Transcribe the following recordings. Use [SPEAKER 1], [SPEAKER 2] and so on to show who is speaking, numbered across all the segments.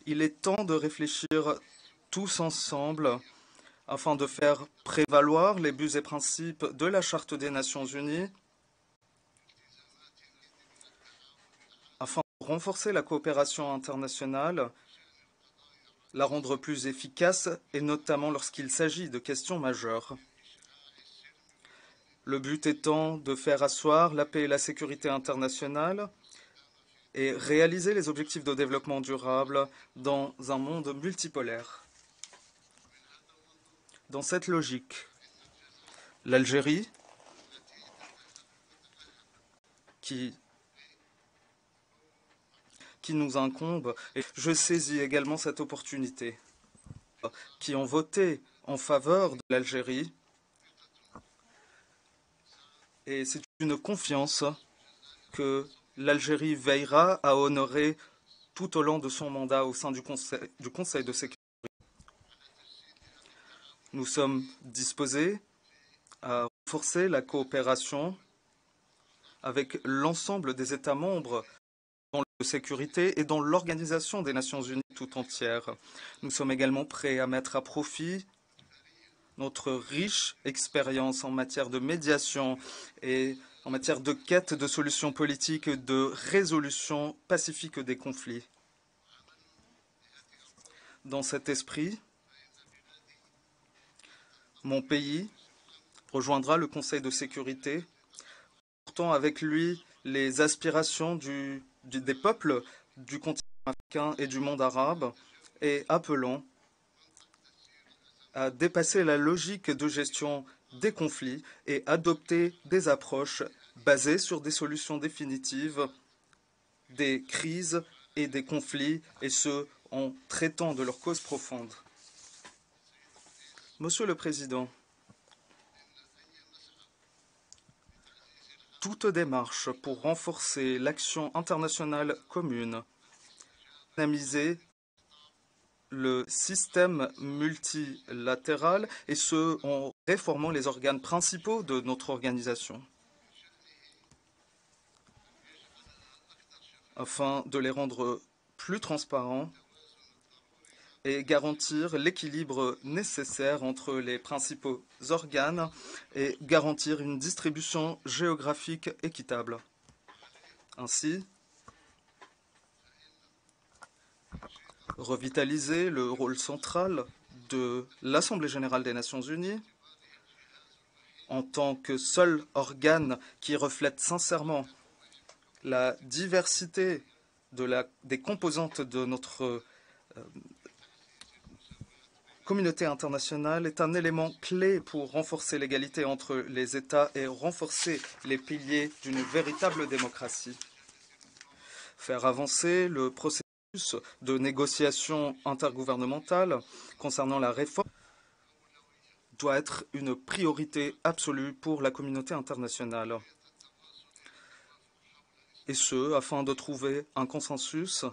[SPEAKER 1] Il est temps de réfléchir tous ensemble afin de faire prévaloir les buts et principes de la Charte des Nations Unies, afin de renforcer la coopération internationale, la rendre plus efficace, et notamment lorsqu'il s'agit de questions majeures. Le but étant de faire asseoir la paix et la sécurité internationale et réaliser les objectifs de développement durable dans un monde multipolaire. Dans cette logique, l'Algérie, qui nous incombe, et je saisis également cette opportunité, qui ont voté en faveur de l'Algérie, et c'est une confiance que l'Algérie veillera à honorer tout au long de son mandat au sein du Conseil de sécurité. Nous sommes disposés à renforcer la coopération avec l'ensemble des États membres dans la sécurité et dans l'Organisation des Nations Unies tout entière. Nous sommes également prêts à mettre à profit notre riche expérience en matière de médiation et en matière de quête de solutions politiques et de résolution pacifique des conflits. Dans cet esprit, mon pays rejoindra le Conseil de sécurité, portant avec lui les aspirations des peuples du continent africain et du monde arabe, et appelant à dépasser la logique de gestion des conflits et adopter des approches basées sur des solutions définitives des crises et des conflits, et ce, en traitant de leurs causes profondes. Monsieur le Président, toute démarche pour renforcer l'action internationale commune, dynamiser le système multilatéral, et ce, en réformant les organes principaux de notre organisation, afin de les rendre plus transparents et garantir l'équilibre nécessaire entre les principaux organes et garantir une distribution géographique équitable. Ainsi, revitaliser le rôle central de l'Assemblée générale des Nations unies en tant que seul organe qui reflète sincèrement la diversité des composantes de notre communauté internationale est un élément clé pour renforcer l'égalité entre les États et renforcer les piliers d'une véritable démocratie. Faire avancer le processus de négociation intergouvernementale concernant la réforme doit être une priorité absolue pour la communauté internationale. Et ce, afin de trouver un consensus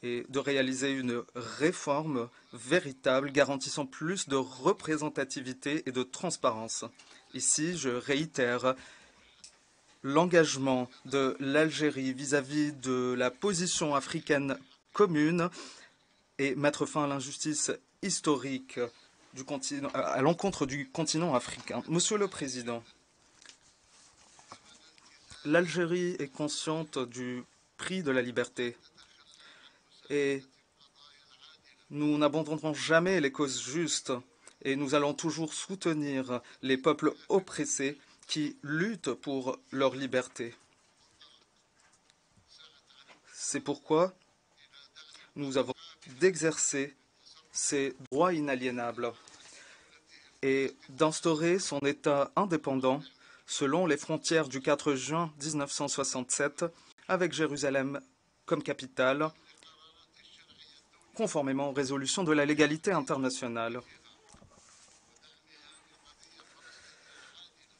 [SPEAKER 1] et de réaliser une réforme véritable garantissant plus de représentativité et de transparence. Ici, je réitère l'engagement de l'Algérie vis-à-vis de la position africaine commune et mettre fin à l'injustice historique à l'encontre du continent africain. Monsieur le Président, l'Algérie est consciente du prix de la liberté et nous n'abandonnerons jamais les causes justes et nous allons toujours soutenir les peuples oppressés qui luttent pour leur liberté. C'est pourquoi nous avons d'exercer ces droits inaliénables et d'instaurer son État indépendant selon les frontières du 4 juin 1967 avec Jérusalem comme capitale, conformément aux résolutions de la légalité internationale.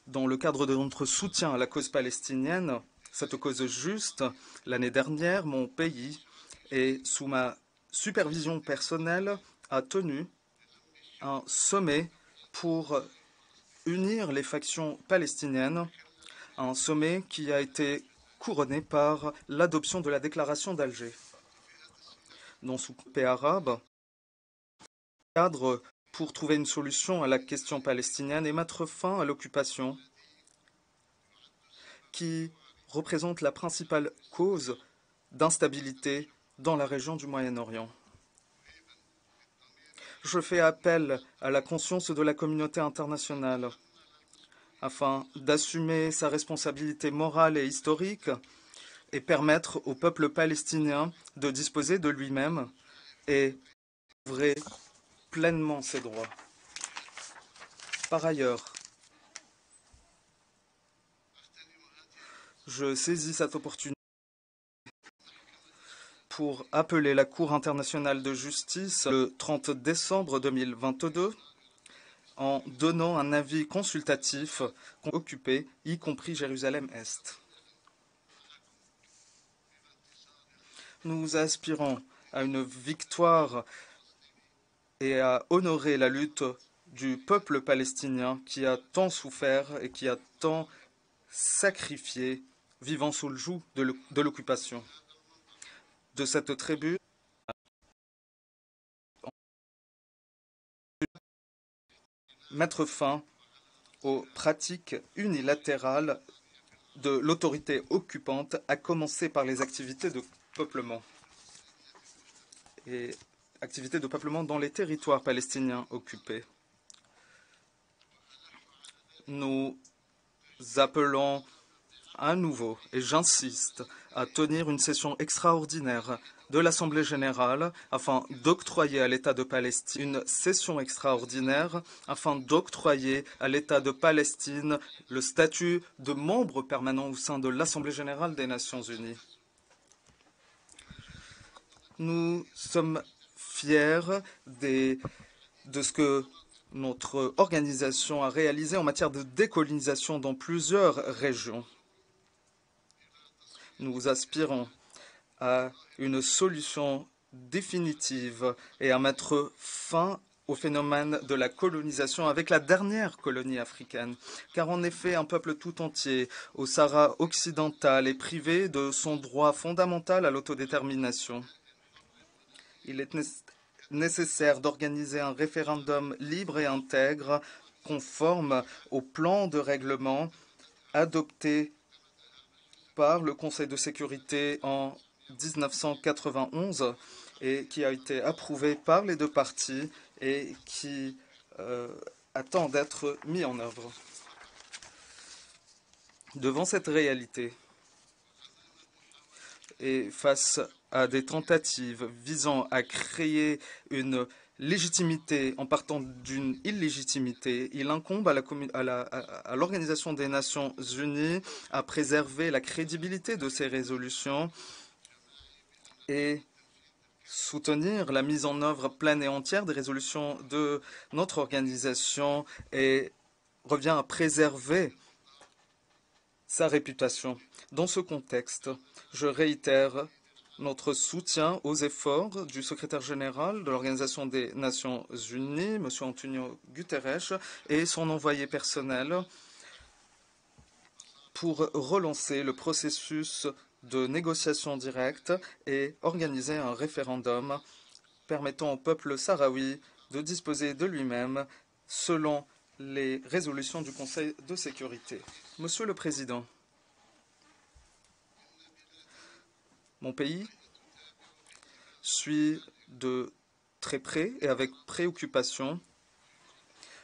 [SPEAKER 1] Dans le cadre de notre soutien à la cause palestinienne, cette cause juste, l'année dernière, mon pays, et sous ma supervision personnelle, a tenu un sommet pour unir les factions palestiniennes, un sommet qui a été couronné par l'adoption de la déclaration d'Alger. dans sous paix arabe, cadre pour trouver une solution à la question palestinienne et mettre fin à l'occupation qui représente la principale cause d'instabilité dans la région du Moyen-Orient. Je fais appel à la conscience de la communauté internationale afin d'assumer sa responsabilité morale et historique et permettre au peuple palestinien de disposer de lui-même et d'œuvrer pleinement ses droits. Par ailleurs, je saisis cette opportunité pour appeler la Cour internationale de justice le 30 décembre 2022 en donnant un avis consultatif occupé, y compris Jérusalem-Est. Nous aspirons à une victoire et à honorer la lutte du peuple palestinien qui a tant souffert et qui a tant sacrifié, vivant sous le joug de l'occupation. De cette tribu, mettre fin aux pratiques unilatérales de l'autorité occupante, à commencer par les activités de peuplement et activités de peuplement dans les territoires palestiniens occupés. Nous appelons à nouveau, et j'insiste, à tenir une session extraordinaire de l'Assemblée générale afin d'octroyer à l'État de Palestine une session extraordinaire afin d'octroyer à l'État de Palestine le statut de membre permanent au sein de l'Assemblée générale des Nations unies. Nous sommes fiers de ce que notre organisation a réalisé en matière de décolonisation dans plusieurs régions. Nous aspirons à une solution définitive et à mettre fin au phénomène de la colonisation avec la dernière colonie africaine. Car en effet, un peuple tout entier au Sahara occidental est privé de son droit fondamental à l'autodétermination. Il est nécessaire d'organiser un référendum libre et intègre, conforme au plan de règlement adopté par le Conseil de sécurité en 1991 et qui a été approuvé par les deux parties et qui attend d'être mis en œuvre. Devant cette réalité et face à des tentatives visant à créer une légitimité en partant d'une illégitimité, il incombe à l'Organisation des Nations Unies à préserver la crédibilité de ces résolutions et soutenir la mise en œuvre pleine et entière des résolutions de notre organisation et revient à préserver sa réputation. Dans ce contexte, je réitère notre soutien aux efforts du secrétaire général de l'Organisation des Nations Unies, M. Antonio Guterres, et son envoyé personnel pour relancer le processus de négociation directe et organiser un référendum permettant au peuple sahraoui de disposer de lui-même selon les résolutions du Conseil de sécurité. Monsieur le Président, mon pays suit de très près et avec préoccupation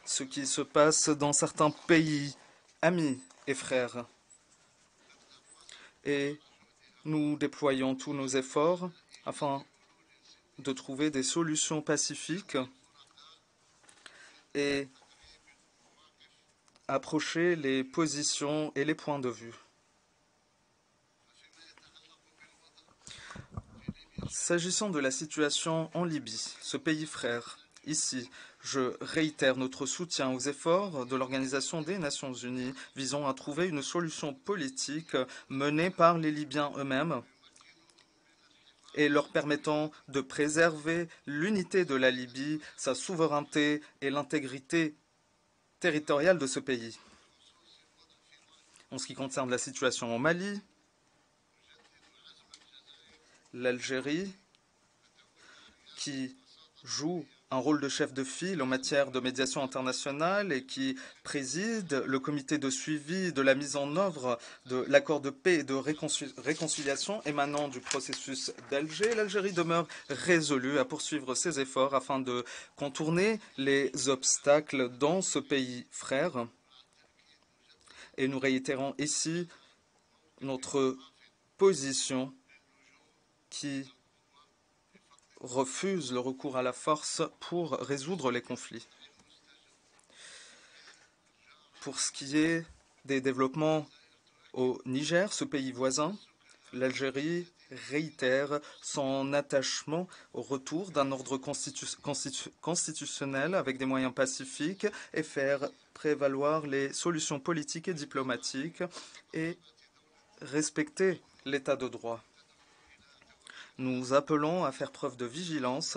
[SPEAKER 1] ce qui se passe dans certains pays amis et frères. Et nous déployons tous nos efforts afin de trouver des solutions pacifiques et approcher les positions et les points de vue. S'agissant de la situation en Libye, ce pays frère, ici, je réitère notre soutien aux efforts de l'Organisation des Nations Unies visant à trouver une solution politique menée par les Libyens eux-mêmes et leur permettant de préserver l'unité de la Libye, sa souveraineté et l'intégrité territoriale de ce pays. En ce qui concerne la situation au Mali, l'Algérie qui joue un rôle de chef de file en matière de médiation internationale et qui préside le comité de suivi de la mise en œuvre de l'accord de paix et de réconciliation émanant du processus d'Alger. L'Algérie demeure résolue à poursuivre ses efforts afin de contourner les obstacles dans ce pays frère. Et nous réitérons ici notre position qui refuse le recours à la force pour résoudre les conflits. Pour ce qui est des développements au Niger, ce pays voisin, l'Algérie réitère son attachement au retour d'un ordre constitutionnel avec des moyens pacifiques et faire prévaloir les solutions politiques et diplomatiques et respecter l'état de droit. Nous appelons à faire preuve de vigilance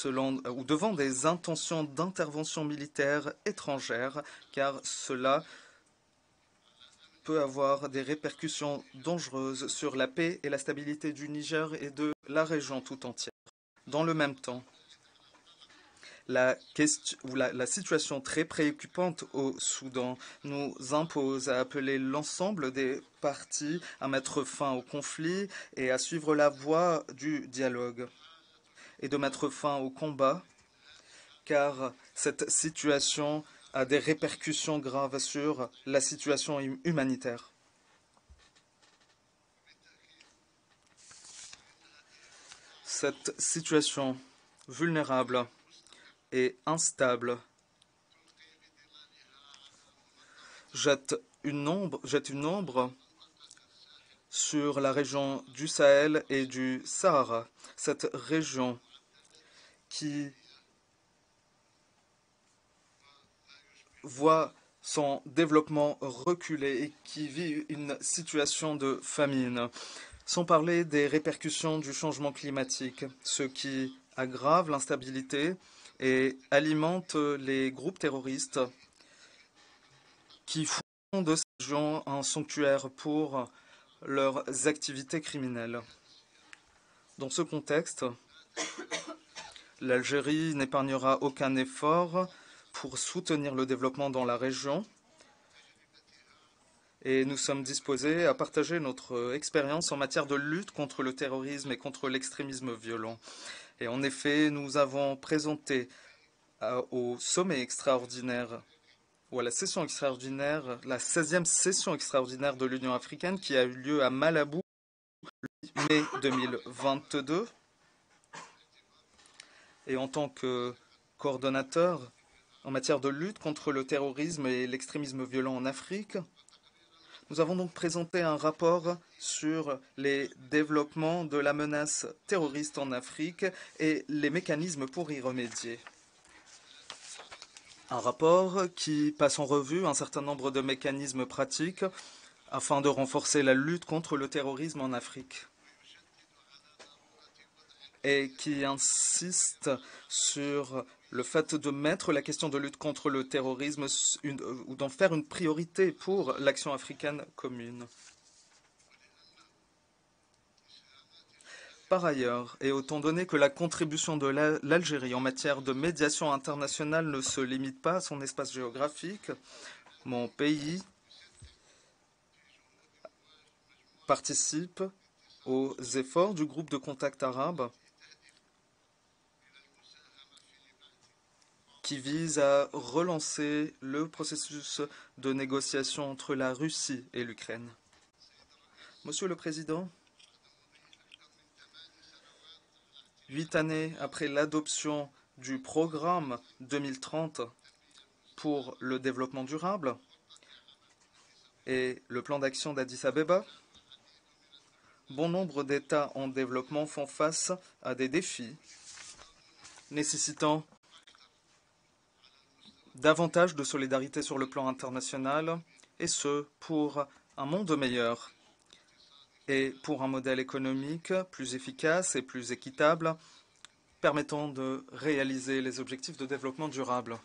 [SPEAKER 1] devant des intentions d'intervention militaire étrangère, car cela peut avoir des répercussions dangereuses sur la paix et la stabilité du Niger et de la région tout entière. Dans le même temps, la situation très préoccupante au Soudan nous impose à appeler l'ensemble des parties à mettre fin au conflit et à suivre la voie du dialogue et de mettre fin au combat, car cette situation a des répercussions graves sur la situation humanitaire. Cette situation vulnérable et instable jette une ombre sur la région du Sahel et du Sahara, cette région qui voit son développement reculer et qui vit une situation de famine, sans parler des répercussions du changement climatique, ce qui aggrave l'instabilité et alimente les groupes terroristes qui font de cette région un sanctuaire pour leurs activités criminelles. Dans ce contexte, l'Algérie n'épargnera aucun effort pour soutenir le développement dans la région et nous sommes disposés à partager notre expérience en matière de lutte contre le terrorisme et contre l'extrémisme violent. Et en effet, nous avons présenté au sommet extraordinaire ou à la session extraordinaire, la 16e session extraordinaire de l'Union africaine qui a eu lieu à Malabo le 8 mai 2022. Et en tant que coordonnateur en matière de lutte contre le terrorisme et l'extrémisme violent en Afrique, nous avons donc présenté un rapport sur les développements de la menace terroriste en Afrique et les mécanismes pour y remédier. Un rapport qui passe en revue un certain nombre de mécanismes pratiques afin de renforcer la lutte contre le terrorisme en Afrique et qui insiste sur le fait de mettre la question de lutte contre le terrorisme ou d'en faire une priorité pour l'action africaine commune. Par ailleurs, et étant donné que la contribution de l'Algérie en matière de médiation internationale ne se limite pas à son espace géographique, mon pays participe aux efforts du groupe de contact arabe qui vise à relancer le processus de négociation entre la Russie et l'Ukraine. Monsieur le Président, 8 années après l'adoption du programme 2030 pour le développement durable et le plan d'action d'Addis Abeba, bon nombre d'États en développement font face à des défis nécessitant davantage de solidarité sur le plan international, et ce, pour un monde meilleur et pour un modèle économique plus efficace et plus équitable, permettant de réaliser les objectifs de développement durable.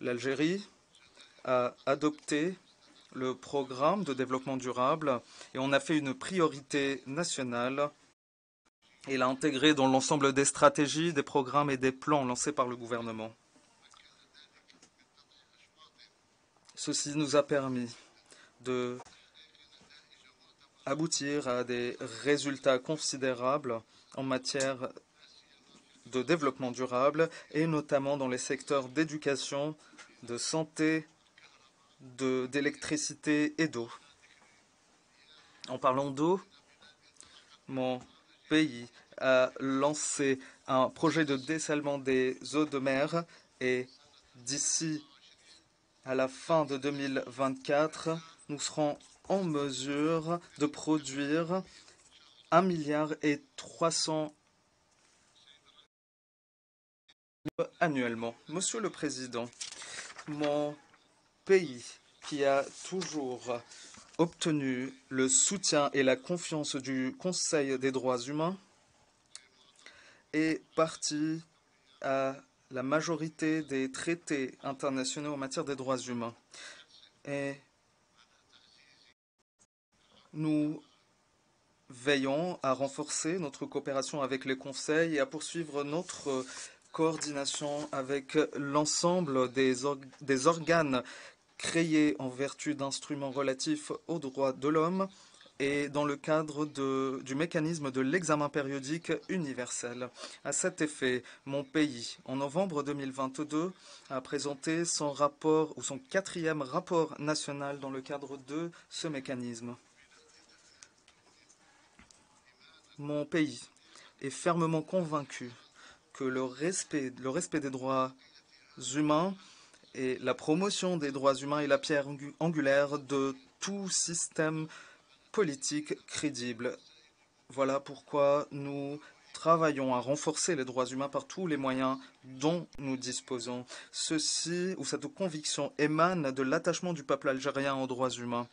[SPEAKER 1] L'Algérie a adopté le programme de développement durable et on a fait une priorité nationale et l'a intégré dans l'ensemble des stratégies, des programmes et des plans lancés par le gouvernement. Ceci nous a permis de aboutir à des résultats considérables en matière de développement durable et notamment dans les secteurs d'éducation, de santé, d'électricité et d'eau. En parlant d'eau, mon pays a lancé un projet de dessalement des eaux de mer et d'ici à la fin de 2024, nous serons en mesure de produire 1,3 milliard annuellement. Monsieur le Président, mon pays qui a toujours obtenu le soutien et la confiance du Conseil des droits humains est parti à la majorité des traités internationaux en matière des droits humains. Et nous veillons à renforcer notre coopération avec les conseils et à poursuivre notre coordination avec l'ensemble des organes créés en vertu d'instruments relatifs aux droits de l'homme et dans le cadre du mécanisme de l'examen périodique universel. À cet effet, mon pays, en novembre 2022, a présenté son rapport ou son 4e rapport national dans le cadre de ce mécanisme. Mon pays est fermement convaincu que le respect des droits humains et la promotion des droits humains est la pierre angulaire de tout système politique crédible. Voilà pourquoi nous travaillons à renforcer les droits humains par tous les moyens dont nous disposons. Cette conviction émane de l'attachement du peuple algérien aux droits humains.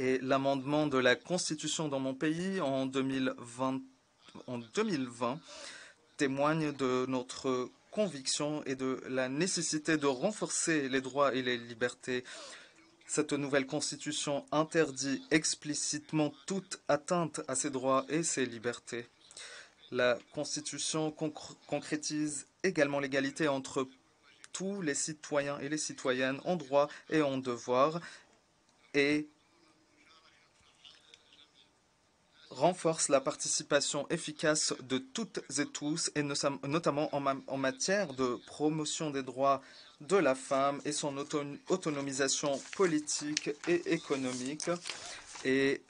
[SPEAKER 1] Et l'amendement de la Constitution dans mon pays en 2020 témoigne de notre conviction et de la nécessité de renforcer les droits et les libertés. Cette nouvelle Constitution interdit explicitement toute atteinte à ces droits et ces libertés. La Constitution concrétise également l'égalité entre tous les citoyens et les citoyennes en droit et en devoir et renforce la participation efficace de toutes et tous, et notamment en matière de promotion des droits de la femme et son autonomisation politique et économique, et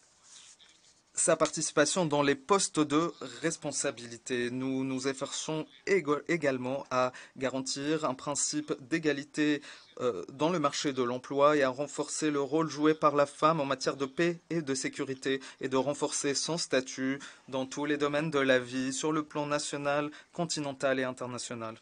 [SPEAKER 1] sa participation dans les postes de responsabilité. Nous nous efforçons également à garantir un principe d'égalité dans le marché de l'emploi et à renforcer le rôle joué par la femme en matière de paix et de sécurité et de renforcer son statut dans tous les domaines de la vie sur le plan national, continental et international.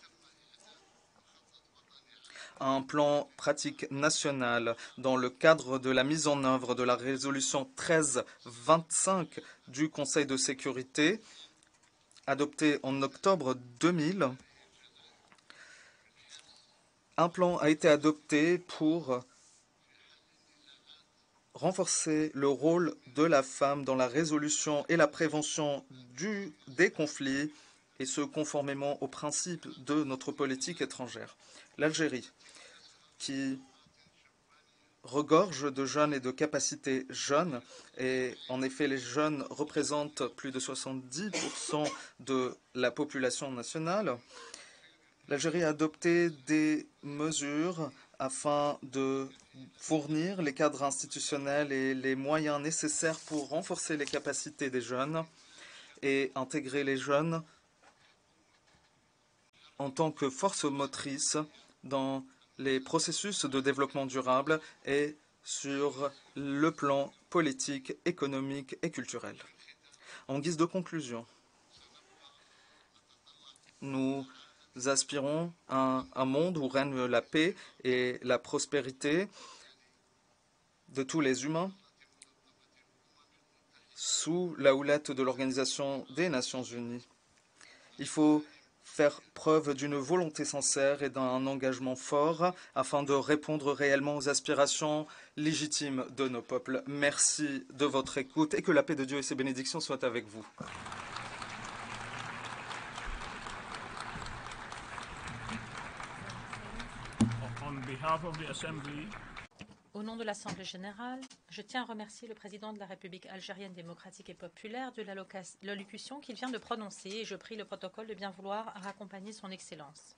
[SPEAKER 1] Un plan pratique national dans le cadre de la mise en œuvre de la résolution 1325 du Conseil de sécurité, adoptée en octobre 2000. Un plan a été adopté pour renforcer le rôle de la femme dans la résolution et la prévention des conflits, et ce conformément aux principes de notre politique étrangère. L'Algérie, qui regorge de jeunes et de capacités jeunes, et en effet les jeunes représentent plus de 70% de la population nationale. L'Algérie a adopté des mesures afin de fournir les cadres institutionnels et les moyens nécessaires pour renforcer les capacités des jeunes et intégrer les jeunes en tant que force motrice dans les processus de développement durable et sur le plan politique, économique et culturel. En guise de conclusion, nous aspirons à un monde où règne la paix et la prospérité de tous les humains sous la houlette de l'Organisation des Nations Unies. Il faut faire preuve d'une volonté sincère et d'un engagement fort afin de répondre réellement aux aspirations légitimes de nos peuples. Merci de votre écoute et que la paix de Dieu et ses bénédictions soient avec vous.
[SPEAKER 2] behalf of the Assembly,
[SPEAKER 3] Au nom de l'Assemblée générale, je tiens à remercier le président de la République algérienne démocratique et populaire de l'allocution qu'il vient de prononcer et je prie le protocole de bien vouloir raccompagner son Excellence.